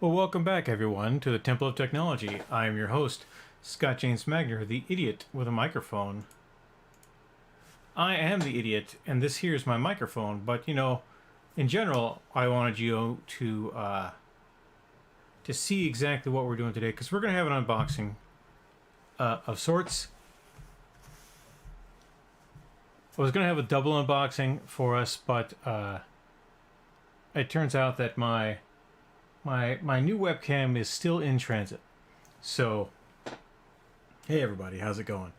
Well, welcome back, everyone, to the Temple of Technology. I am your host, Scott James Magner, the idiot with a microphone. I am the idiot, and this here is my microphone. But in general, I wanted you to see exactly what we're doing today, because we're going to have an unboxing of sorts. I was going to have a double unboxing for us, but it turns out that my new webcam is still in transit. So, hey everybody, how's it going?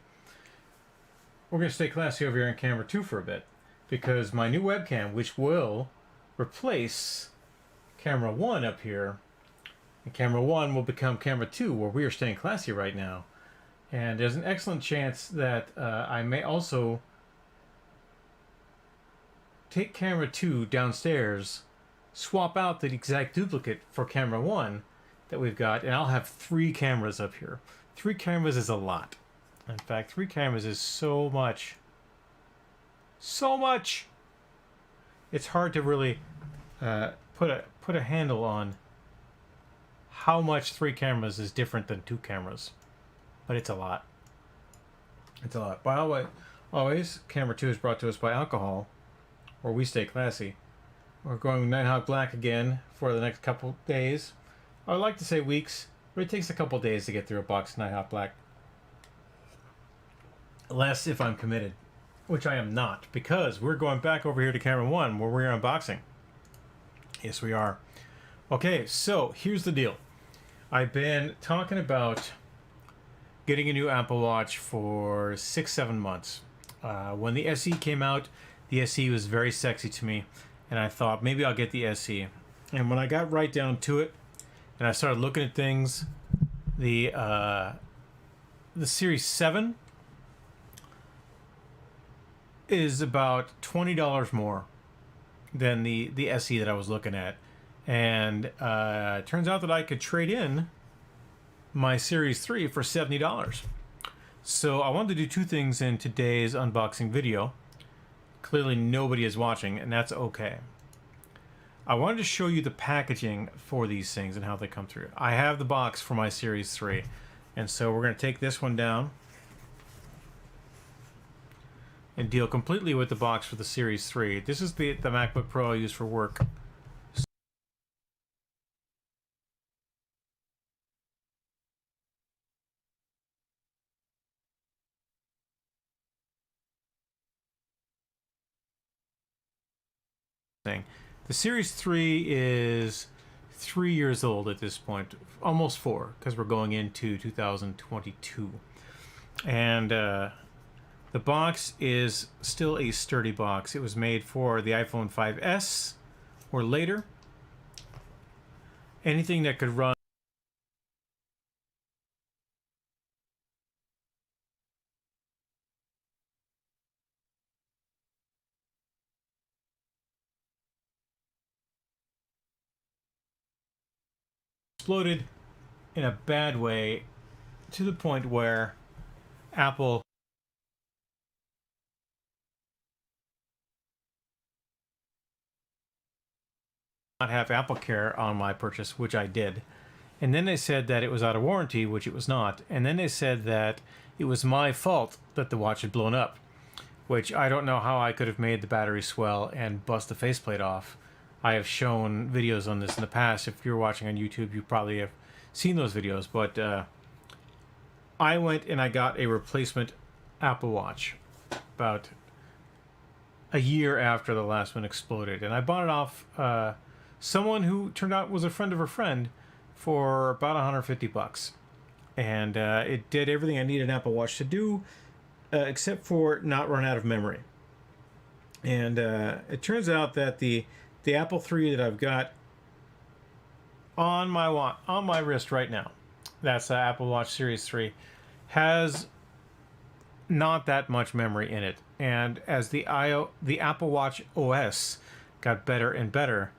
We're going to stay classy over here in camera 2 for a bit, because my new webcam, which will replace camera 1 up here, and camera 1 will become camera 2, where we are staying classy right now. And there's an excellent chance that I may also take camera 2 downstairs, swap out the exact duplicate for camera 1 that we've got, and I'll have 3 cameras up here. 3 cameras is a lot. In fact, 3 cameras is so much. So much! It's hard to really put a handle on how much 3 cameras is different than 2 cameras. But it's a lot. It's a lot. By the way, always, camera 2 is brought to us by alcohol, or we stay classy. We're going Nighthawk Black again for the next couple days. I would like to say weeks, but it takes a couple days to get through a box of Nighthawk Black. Less if I'm committed, which I am not, because we're going back over here to camera 1 where we're unboxing. Yes, we are. Okay, so here's the deal. I've been talking about getting a new Apple Watch for 6-7 months. When the SE came out, the SE was very sexy to me, and I thought maybe I'll get the SE. And when I got right down to it, and I started looking at things, the Series 7 is about $20 more than the SE that I was looking at. And it turns out that I could trade in my Series 3 for $70. So I wanted to do 2 things in today's unboxing video. Clearly nobody is watching, and that's okay. I wanted to show you the packaging for these things and how they come through. I have the box for my Series 3, and so we're going to take this one down and deal completely with the box for the Series 3. This is the MacBook Pro I use for work. The Series 3 is 3 years old at this point, almost 4, because we're going into 2022. And the box is still a sturdy box. It was made for the iPhone 5S or later. Anything that could run exploded in a bad way, to the point where Apple not have Apple Care on my purchase, which I did. And then they said that it was out of warranty, which it was not. And then they said that it was my fault that the watch had blown up, which I don't know how I could have made the battery swell and bust the faceplate off. I have shown videos on this in the past. If you're watching on YouTube, you probably have seen those videos. But I went and I got a replacement Apple Watch about a year after the last one exploded. And I bought it off someone who turned out was a friend of a friend for about $150. And it did everything I needed an Apple Watch to do, except for not run out of memory. And it turns out that the Apple III that I've got on my wrist right now, that's the Apple Watch Series 3, has not that much memory in it. And as the Apple Watch OS got better and better,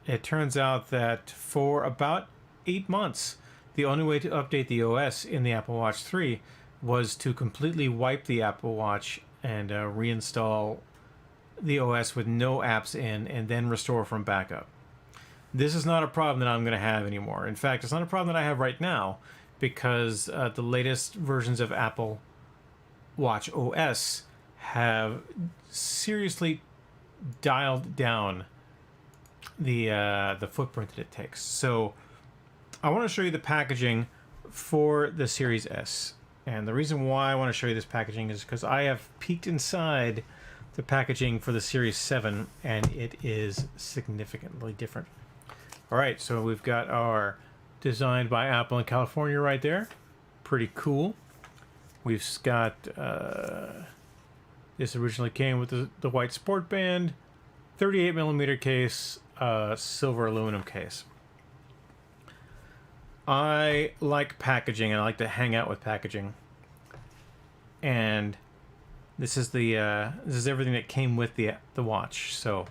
it turns out that for about 8 months, the only way to update the OS in the Apple Watch 3 was to completely wipe the Apple Watch and reinstall the OS with no apps in, and then restore from backup. This is not a problem that I'm going to have anymore. In fact, it's not a problem that I have right now because the latest versions of Apple Watch OS have seriously dialed down the footprint that it takes. So I want to show you the packaging for the Series S. And the reason why I want to show you this packaging is because I have peeked inside the packaging for the Series 7 and it is significantly different. All right, so we've got our designed by Apple in California right there. Pretty cool. We've got, this originally came with the white sport band, 38mm case, silver aluminum case. I like packaging and I like to hang out with packaging. And this is everything that came with the watch. So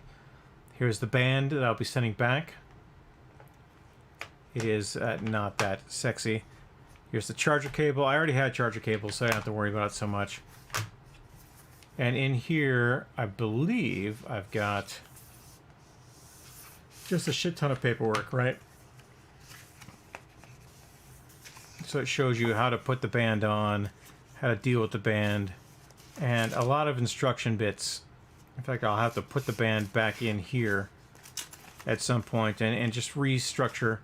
here's the band that I'll be sending back. It is not that sexy. Here's the charger cable. I already had charger cables, so I don't have to worry about it so much. And in here, I believe I've got just a shit ton of paperwork, right? So it shows you how to put the band on, how to deal with the band, and a lot of instruction bits. In fact, I'll have to put the band back in here at some point and just restructure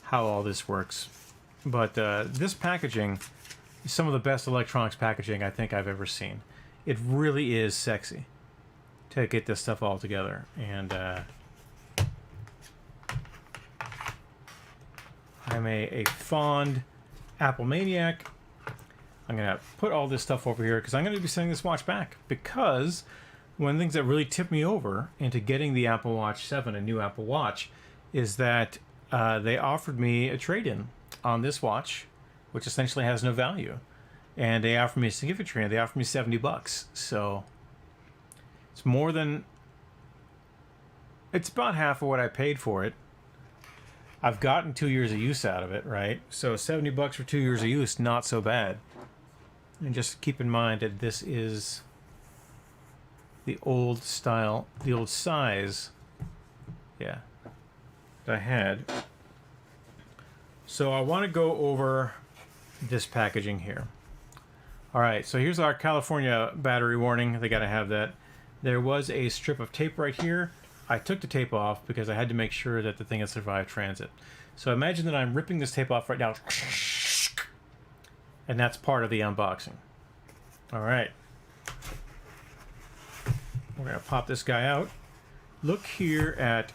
how all this works. But this packaging is some of the best electronics packaging I think I've ever seen. It really is sexy to get this stuff all together. And I'm a fond Apple maniac. I'm going to put all this stuff over here because I'm going to be sending this watch back. Because one of the things that really tipped me over into getting the Apple Watch 7, a new Apple Watch, is that they offered me a trade-in on this watch, which essentially has no value. And they offered me a significant trade-in. They offered me $70. So it's more than... It's about half of what I paid for it. I've gotten 2 years of use out of it, right? So $70 for 2 years of use, not so bad. And just keep in mind that this is the old style, the old size, yeah, that I had. So I want to go over this packaging here. All right, so here's our California battery warning. They got to have that. There was a strip of tape right here. I took the tape off because I had to make sure that the thing had survived transit. So imagine that I'm ripping this tape off right now. And that's part of the unboxing. All right. We're going to pop this guy out. Look here at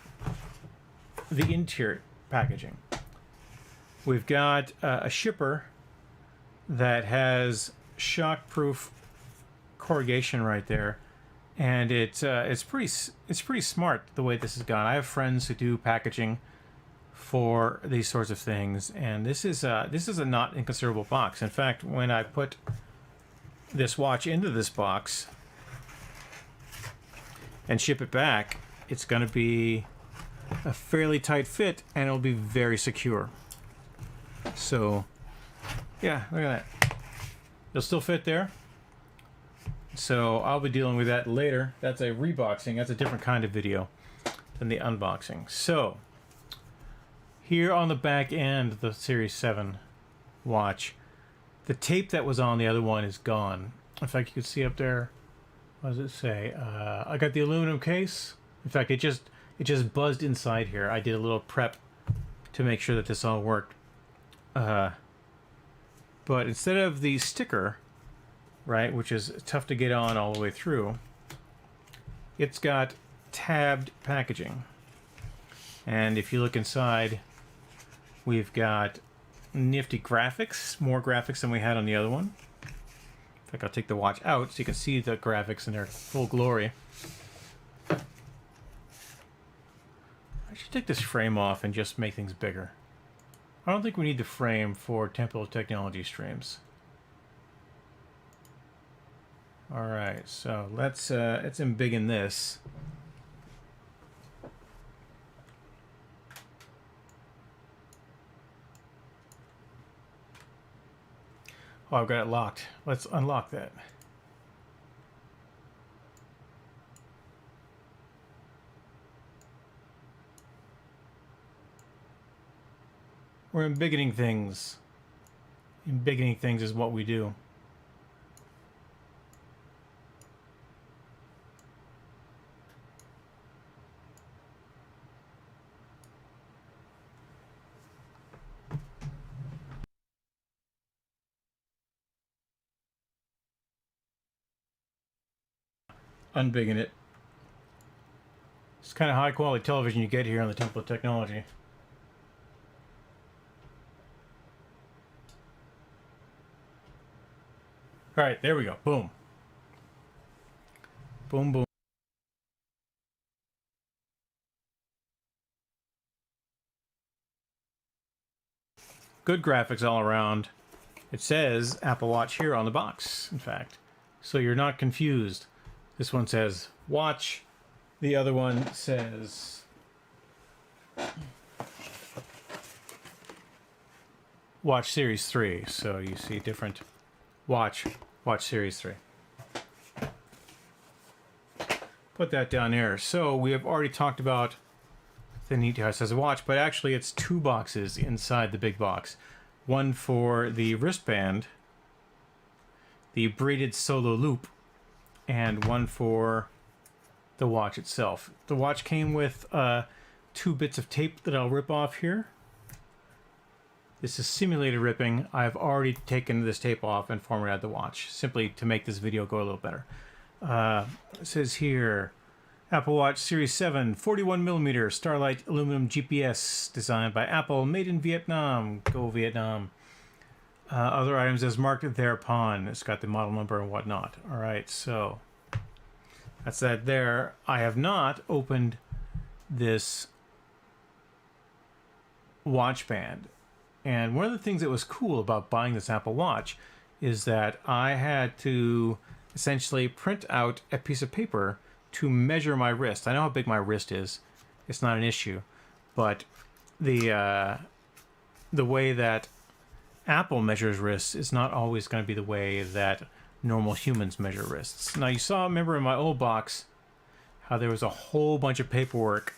the interior packaging. We've got a shipper that has shockproof corrugation right there. And it's pretty smart the way this is gone. I have friends who do packaging for these sorts of things, and this is a not inconsiderable box. In fact, when I put this watch into this box and ship it back, it's going to be a fairly tight fit, and it'll be very secure. So, yeah, look at that. It'll still fit there. So I'll be dealing with that later. That's a reboxing. That's a different kind of video than the unboxing. So here on the back end of the Series 7 watch, the tape that was on the other one is gone. In fact, you can see up there, what does it say? I got the aluminum case. In fact, it just buzzed inside here. I did a little prep to make sure that this all worked. But instead of the sticker, right, which is tough to get on all the way through, it's got tabbed packaging. And if you look inside, we've got nifty graphics, more graphics than we had on the other one. In fact, I'll take the watch out so you can see the graphics in their full glory. I should take this frame off and just make things bigger. I don't think we need the frame for Temple of Technology streams. All right, so let's embiggen this. Oh, I've got it locked. Let's unlock that. We're embiggening things. Embiggening things is what we do. Unbigging it. It's kind of high quality television you get here on the Temple of Technology. All right, there we go. Boom. Boom, boom. Good graphics all around. It says Apple Watch here on the box, in fact. So you're not confused. This one says Watch. The other one says Watch Series 3. So you see different Watch Series 3. Put that down there. So we have already talked about the neat how it says a watch, but actually it's two boxes inside the big box. One for the wristband, the braided solo loop, and one for the watch itself. The watch came with 2 bits of tape that I'll rip off here. This is simulated ripping. I've already taken this tape off and formatted the watch, simply to make this video go a little better. It says here, Apple Watch Series 7, 41mm Starlight aluminum GPS, designed by Apple, made in Vietnam. Go Vietnam. Other items as marked thereupon. It's got the model number and whatnot. All right, so that's that there. I have not opened this watch band. And one of the things that was cool about buying this Apple Watch is that I had to essentially print out a piece of paper to measure my wrist. I know how big my wrist is. It's not an issue. But the way that Apple measures wrists is not always going to be the way that normal humans measure wrists. Now, you saw, remember in my old box, how there was a whole bunch of paperwork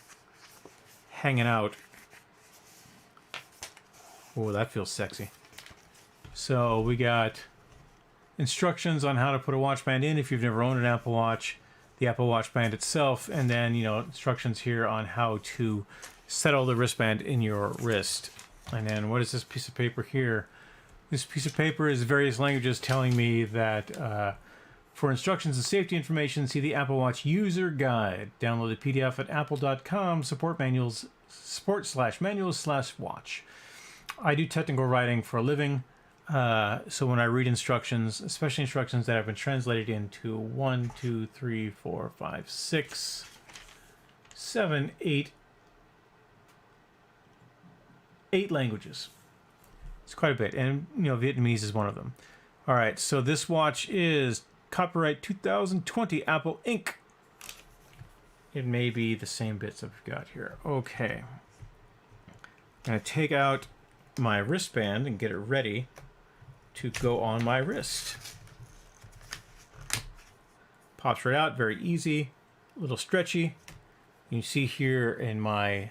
hanging out. Oh, that feels sexy. So we got instructions on how to put a watch band in if you've never owned an Apple Watch, the Apple Watch band itself, and then, instructions here on how to settle the wristband in your wrist. And then what is this piece of paper here? This piece of paper is various languages telling me that for instructions and safety information, see the Apple Watch user guide. Download the PDF at apple.com, support/manuals/watch. I do technical writing for a living, so when I read instructions, especially instructions that have been translated into 1, 2, 3, 4, 5, 6, 7, 8 languages. It's quite a bit, and Vietnamese is one of them. All right, so this watch is copyright 2020 Apple Inc. It may be the same bits I've got here. Okay. I'm going to take out my wristband and get it ready to go on my wrist. Pops right out, very easy, a little stretchy. You see here in my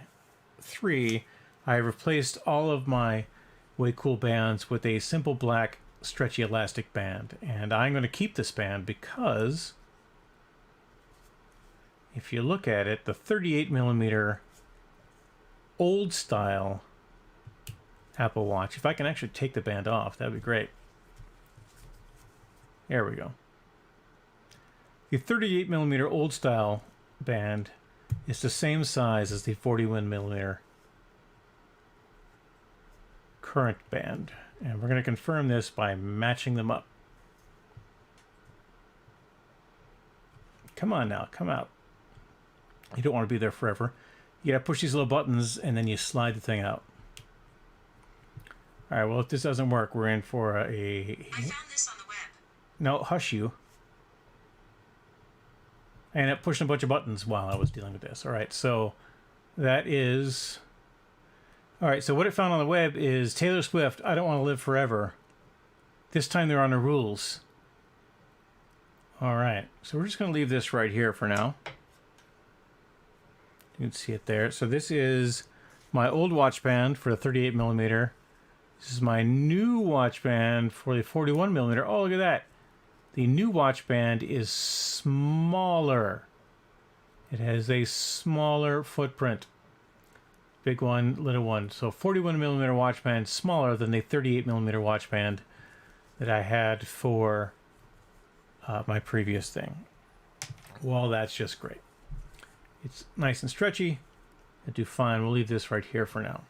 3, I replaced all of my Way Cool bands with a simple black stretchy elastic band. And I'm going to keep this band because if you look at it, the 38mm old style Apple Watch, if I can actually take the band off, that'd be great. There we go. The 38mm old style band is the same size as the 41mm current band, and we're going to confirm this by matching them up. Come on now, come out. You don't want to be there forever. You gotta push these little buttons and then you slide the thing out. All right, well, if this doesn't work, we're in for a... I found this on the web. No, hush you. I ended up pushing a bunch of buttons while I was dealing with this. All right, so that is... All right, so what it found on the web is Taylor Swift, I Don't Want to Live Forever. This time they're on the rules. All right, so we're just going to leave this right here for now. You can see it there. So this is my old watch band for the 38 millimeter. This is my new watch band for the 41 millimeter. Oh, look at that. The new watch band is smaller. It has a smaller footprint. Big one, little one. So 41 millimeter watch band smaller than the 38 millimeter watch band that I had for my previous thing. Well, that's just great. It's nice and stretchy. I do fine. We'll leave this right here for now.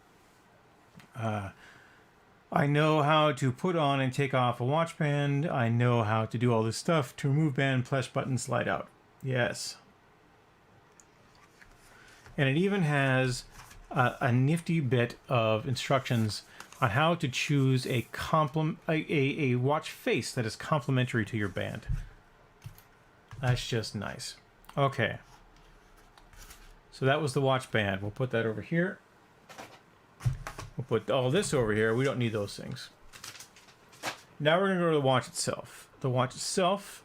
I know how to put on and take off a watch band. I know how to do all this stuff to remove band, press button, slide out. Yes. And it even has a nifty bit of instructions on how to choose a watch face that is complementary to your band. That's just nice. Okay. So that was the watch band. We'll put that over here. We'll put all this over here. We don't need those things. Now we're going to go to the watch itself. The watch itself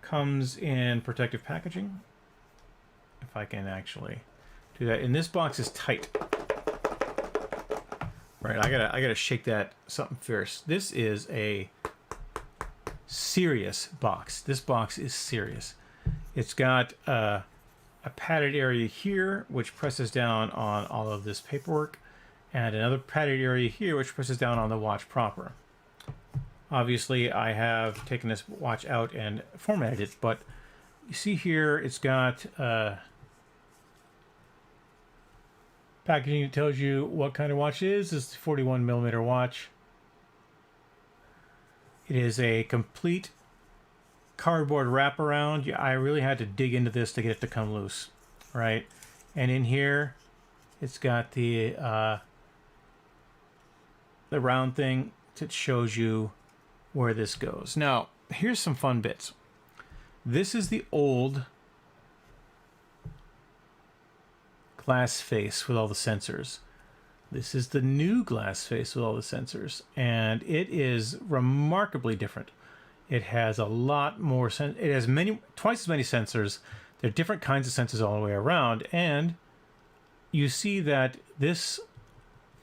comes in protective packaging. If I can actually do that. And this box is tight. Right, I gotta shake that something fierce. This is a serious box. This box is serious. It's got a padded area here, which presses down on all of this paperwork, and another padded area here, which presses down on the watch proper. Obviously, I have taken this watch out and formatted it, but you see here, it's got packaging that tells you what kind of watch it is. This is a 41 millimeter watch. It is a complete cardboard wraparound. I really had to dig into this to get it to come loose, right? And in here, it's got the round thing that shows you where this goes. Now, here's some fun bits. This is the old glass face with all the sensors. This is the new glass face with all the sensors, and it is remarkably different. It has a lot more it has twice as many sensors. There are different kinds of sensors all the way around, and you see that this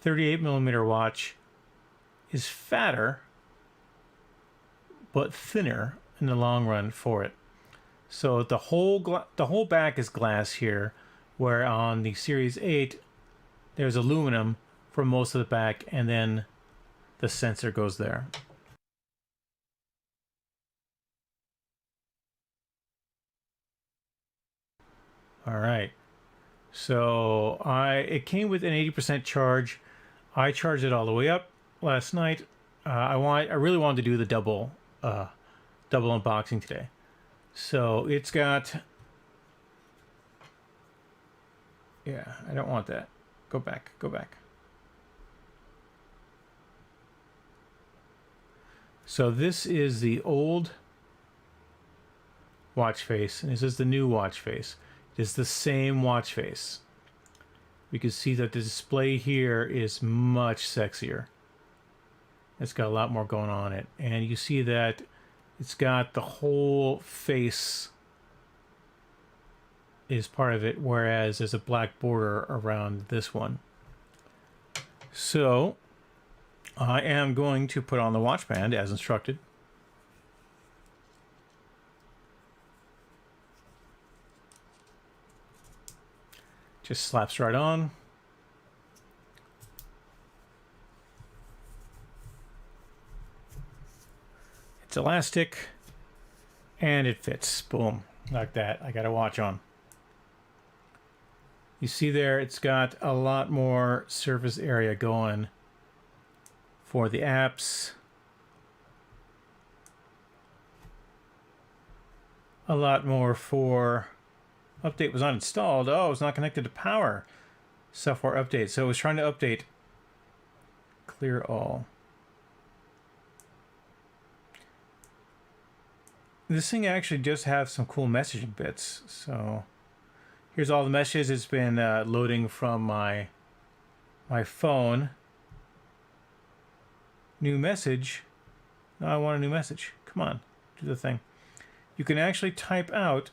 38 millimeter watch is fatter but thinner in the long run for it. So the whole back is glass here, where on the Series 8 there's aluminum for most of the back, and then the sensor goes there. All right, so it came with an 80% charge. I charged it all the way up last night. I really wanted to do the double unboxing today. So it's got, yeah, I don't want that. Go back. So this is the old watch face, and this is the new watch face. It is the same watch face. We can see that the display here is much sexier. It's got a lot more going on it. And you see that it's got the whole face is part of it, whereas there's a black border around this one. So I am going to put on the watch band as instructed. Just slaps right on. It's elastic and it fits. Boom, like that. I got a watch on. You see there, it's got a lot more surface area going for the apps. A lot more for update was not installed. Oh, it's not connected to power. Software update. So it was trying to update. Clear all. This thing actually just has some cool messaging bits. So here's all the messages it's been loading from my phone. New message. No, I want a new message. Come on, do the thing. You can actually type out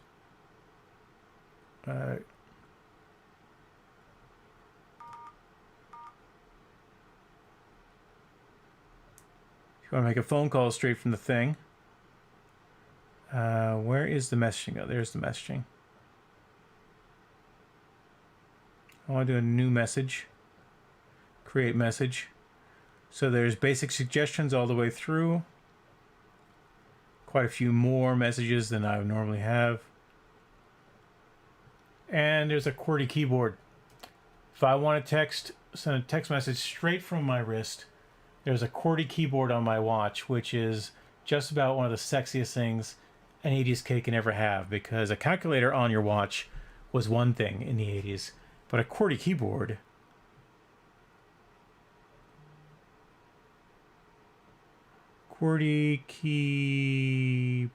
If you want to make a phone call straight from the thing. Where is the messaging? Oh, there's the messaging. I want to do a new message. Create message. So there's basic suggestions all the way through. Quite a few more messages than I would normally have. And there's a QWERTY keyboard. If I want to send a text message straight from my wrist, there's a QWERTY keyboard on my watch, which is just about one of the sexiest things an 80s kid can ever have, because a calculator on your watch was one thing in the 80s, but a QWERTY keyboard. QWERTY keyboard.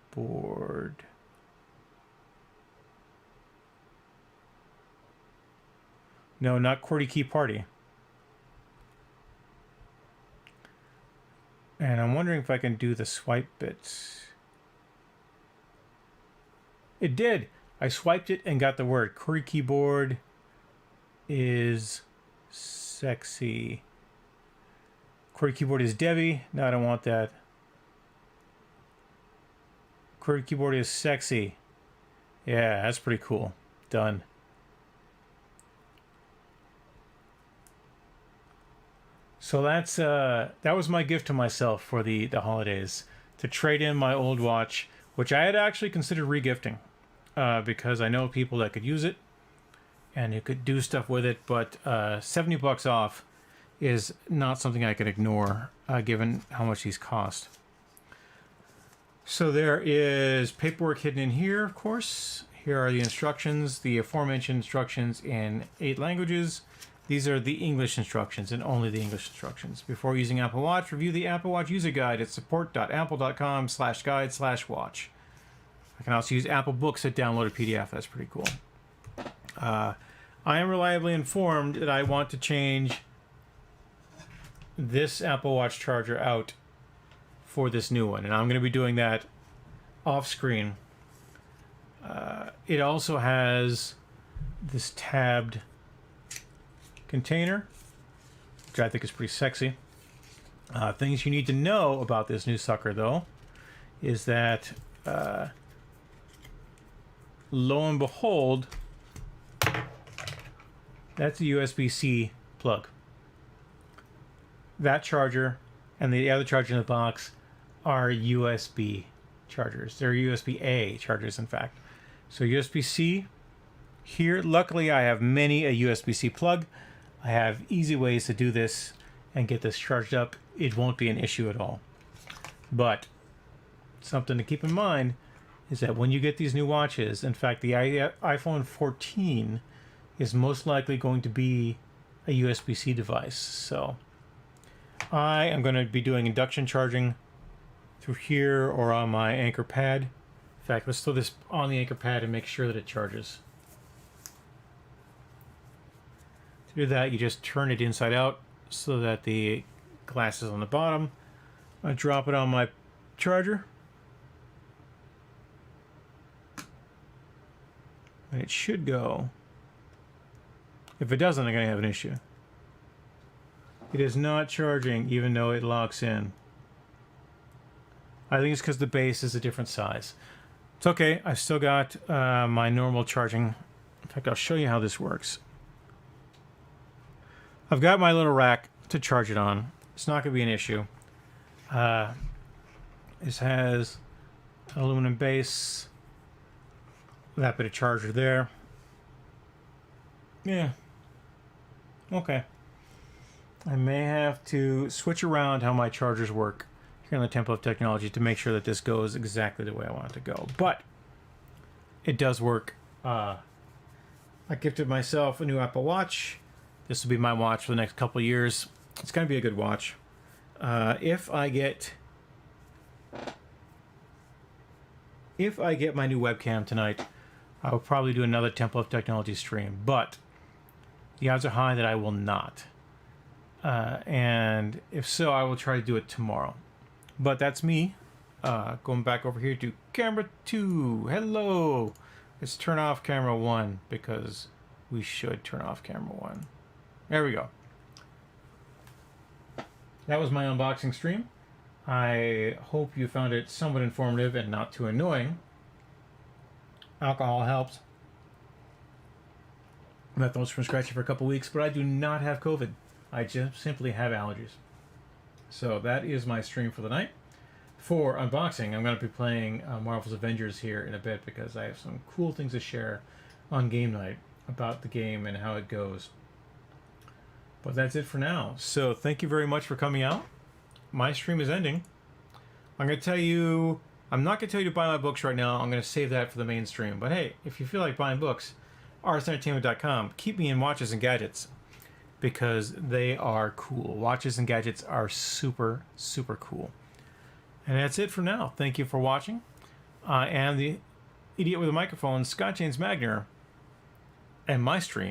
No, not QWERTY key party. And I'm wondering if I can do the swipe bits. It did. I swiped it and got the word. QWERTY keyboard is sexy. QWERTY keyboard is Debbie. No, I don't want that. QWERTY keyboard is sexy. Yeah, that's pretty cool. Done. So that was my gift to myself for the holidays, to trade in my old watch, which I had actually considered regifting, because I know people that could use it and who could do stuff with it. But $70 off is not something I can ignore, given how much these cost. So there is paperwork hidden in here, of course. Here are the instructions, the aforementioned instructions in 8 languages. These are the English instructions and only the English instructions. Before using Apple Watch, review the Apple Watch user guide at support.apple.com/guide/watch. I can also use Apple Books to download a PDF. That's pretty cool. I am reliably informed that I want to change this Apple Watch charger out for this new one, and I'm going to be doing that off screen. It also has this tabbed container, which I think is pretty sexy. Things you need to know about this new sucker, though, is that lo and behold, that's a USB-C plug. That charger and the other charger in the box are USB chargers. They're USB-A chargers, in fact. So USB-C here. Luckily, I have many a USB-C plug. I have easy ways to do this and get this charged up. It won't be an issue at all. But something to keep in mind is that when you get these new watches, in fact, the iPhone 14 is most likely going to be a USB-C device. So I am going to be doing induction charging through here or on my Anchor pad. In fact, let's throw this on the Anchor pad and make sure that it charges. To do that, you just turn it inside out so that the glass is on the bottom. I drop it on my charger. And it should go. If it doesn't, I'm going to have an issue. It is not charging even though it locks in. I think it's because the base is a different size. It's okay. I've still got my normal charging. In fact, I'll show you how this works. I've got my little rack to charge it on. It's not going to be an issue. This has an aluminum base. That bit of charger there. Yeah. Okay. I may have to switch around how my chargers work here on the Temple of Technology to make sure that this goes exactly the way I want it to go. But it does work. I gifted myself a new Apple Watch. This will be my watch for the next couple of years. It's going to be a good watch. If I get my new webcam tonight, I will probably do another Temple of Technology stream. But the odds are high that I will not. And if so, I will try to do it tomorrow. But that's me. Going back over here to camera 2. Hello. Let's turn off camera 1 because we should turn off camera 1. There we go. That was my unboxing stream. I hope you found it somewhat informative and not too annoying. Alcohol helps. I'm at the most from scratching for a couple weeks, but I do not have COVID. I just simply have allergies. So that is my stream for the night. For unboxing, I'm going to be playing Marvel's Avengers here in a bit because I have some cool things to share on game night about the game and how it goes. But that's it for now. So thank you very much for coming out. My stream is ending. I'm going to tell you, I'm not going to tell you to buy my books right now. I'm going to save that for the main stream. But hey, if you feel like buying books, rsentertainment.com. Keep me in Watches and Gadgets because they are cool. Watches and Gadgets are super, super cool. And that's it for now. Thank you for watching. I am the Idiot with a Microphone, Scott James Magner, and my stream